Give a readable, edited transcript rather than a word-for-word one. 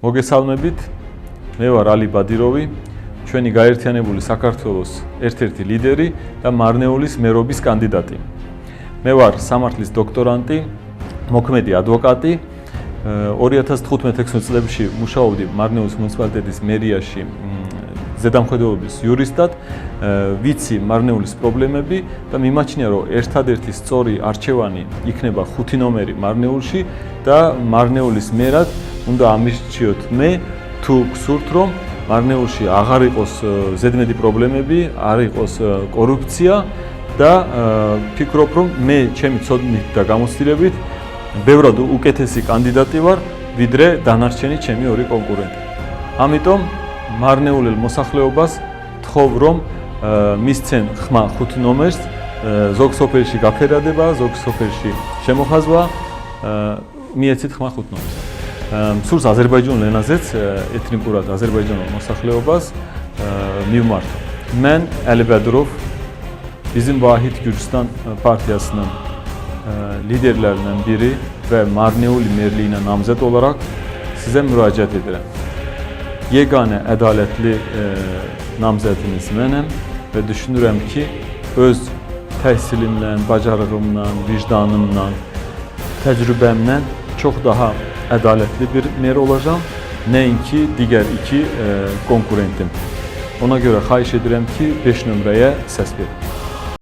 მოგესალმებით, მე ვარ ალი ბადიროვი, ჩვენი გაერთიანებული საქართველოს ერთ-ერთი ლიდერი და მარნეულის მერობის კანდიდატი. მე ვარ სამართლის დოქტორანტი, მოქმედი ადვოკატი. 2015-16 წლებში მუშაობდი მარნეულის მუნიციპალიტეტის მერიაში ზედამხედველობის იურისტად, ვიცი მარნეულის პრობლემები და მიმაჩნია, რომ ერთადერთი სწორი არჩევანი იქნება 5 ნომერი მარნეულში და მარნეულის მერად უნდა ამირჩიოთ მე, თუ გსურთ, რომ მარნეულში აღარ იყოს ზედმეტი პრობლემები, არ იყოს კორუფცია და ფიქრობ, რომ მე ჩემი ცოდნით და გამოცდილებით ბევრად უკეთესი კანდიდატი ვარ, ვიდრე დანარჩენი ჩემი ორი კონკურენტი. ამიტომ მარნეულელ მოსახლეობას თხოვ, რომ მისცენ ხმა 5 ნომერს, ზოგ სოფელში გაფერადება, ზოგ სოფელში შემოხაზვა, მიეცით ხმა 5 ნომერს. სურს აზერბაიჯანულ ენაზეც ეთნიკურად აზერბაიჯანულ მოსახლეობას მივმართო. Mən Əli Bədurov bizim Vahid Gürcistan partiyasının liderlerinden biri ve Marneuli merliğine namzet olarak size müracaat ederim. Yegane ədalətli namzətiniz mənəm və düşünürəm ki, öz təhsilimlə, bacarığımla, vicdanımla, təcrübəmlə çox daha ədalətli bir mer olacağım, nəinki digər 2 konkurentim. Ona görə xahiş edirəm ki, 5 nömrəyə səs verin.